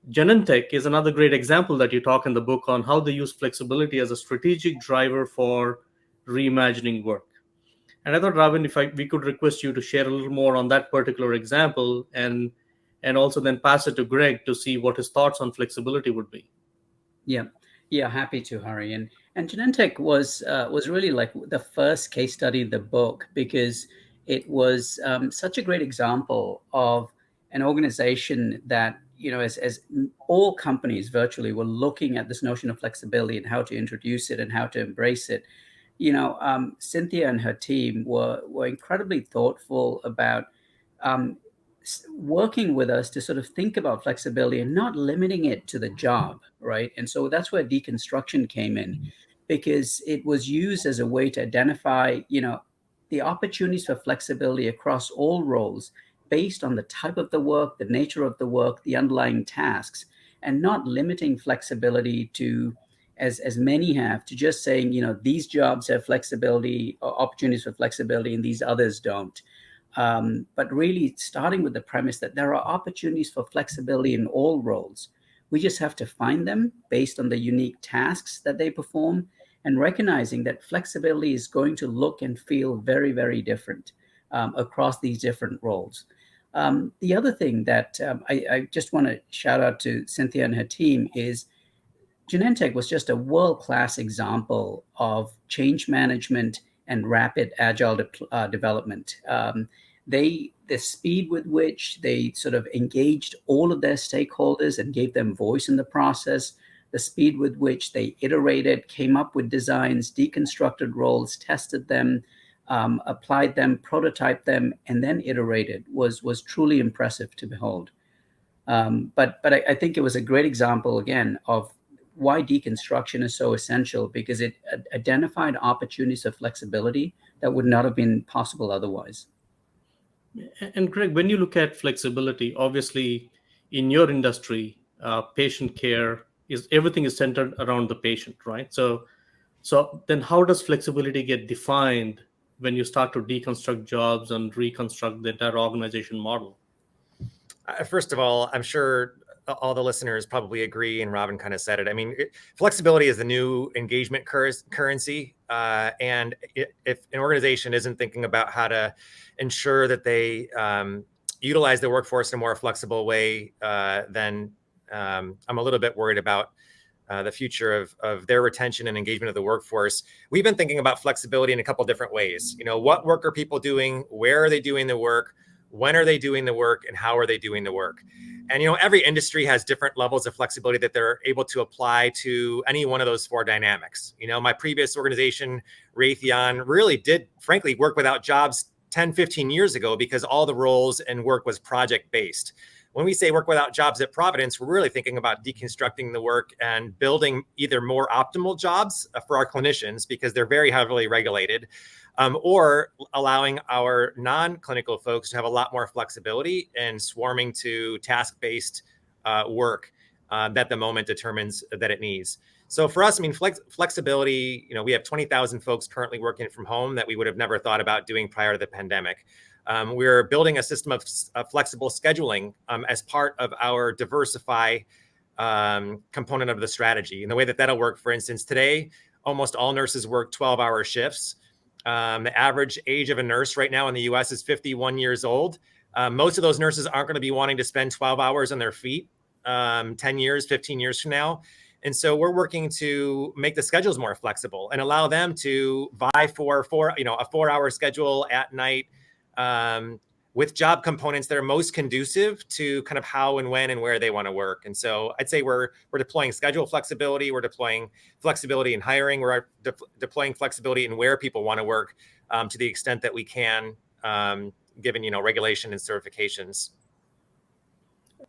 Genentech is another great example that you talk in the book on how they use flexibility as a strategic driver for reimagining work. And I thought, Ravin, if we could request you to share a little more on that particular example, and also then pass it to Greg to see what his thoughts on flexibility would be. Yeah, yeah, happy to, Hari. And Genentech was really like the first case study in the book because it was such a great example of an organization that, as all companies virtually were looking at this notion of flexibility and how to introduce it and how to embrace it. Cynthia and her team were incredibly thoughtful about um, working with us to sort of think about flexibility and not limiting it to the job, right? And so that's where deconstruction came in, because it was used as a way to identify, the opportunities for flexibility across all roles based on the type of the work, the nature of the work, the underlying tasks, and not limiting flexibility to, as many have, to just saying, these jobs have flexibility or opportunities for flexibility and these others don't. But really starting with the premise that there are opportunities for flexibility in all roles. We just have to find them based on the unique tasks that they perform, and recognizing that flexibility is going to look and feel very, very different across these different roles. The other thing that I just want to shout out to Cynthia and her team is Genentech was just a world-class example of change management and rapid agile development. The speed with which they sort of engaged all of their stakeholders and gave them voice in the process, the speed with which they iterated, came up with designs, deconstructed roles, tested them, applied them, prototyped them, and then iterated was truly impressive to behold. But I think it was a great example again of why deconstruction is so essential, because it identified opportunities of flexibility that would not have been possible otherwise. And Greg, when you look at flexibility, obviously in your industry, patient care is everything is centered around the patient, right? So then how does flexibility get defined when you start to deconstruct jobs and reconstruct the entire organization model? First of all, I'm sure all the listeners probably agree, and Robin kind of said it. I mean, flexibility is the new engagement currency. And if an organization isn't thinking about how to ensure that they utilize the workforce in a more flexible way, then I'm a little bit worried about the future of their retention and engagement of the workforce. We've been thinking about flexibility in a couple different ways. What work are people doing? Where are they doing the work? When are they doing the work, and how are they doing the work? And, every industry has different levels of flexibility that they're able to apply to any one of those four dynamics. My previous organization, Raytheon, really did, frankly, work without jobs 10, 15 years ago because all the roles and work was project-based. When we say work without jobs at Providence, we're really thinking about deconstructing the work and building either more optimal jobs for our clinicians, because they're very heavily regulated, or allowing our non-clinical folks to have a lot more flexibility and swarming to task-based work that the moment determines that it needs. So for us, I mean, flexibility, we have 20,000 folks currently working from home that we would have never thought about doing prior to the pandemic. We're building a system of flexible scheduling as part of our diversify component of the strategy. And the way that that'll work, for instance, today, almost all nurses work 12-hour shifts. The average age of a nurse right now in the US is 51 years old. Most of those nurses aren't going to be wanting to spend 12 hours on their feet 10 years, 15 years from now. And so we're working to make the schedules more flexible and allow them to vie for a 4-hour schedule at night with job components that are most conducive to kind of how and when and where they want to work. And so I'd say we're deploying schedule flexibility. We're deploying flexibility in hiring. We're deploying flexibility in where people want to work to the extent that we can, given, regulation and certifications.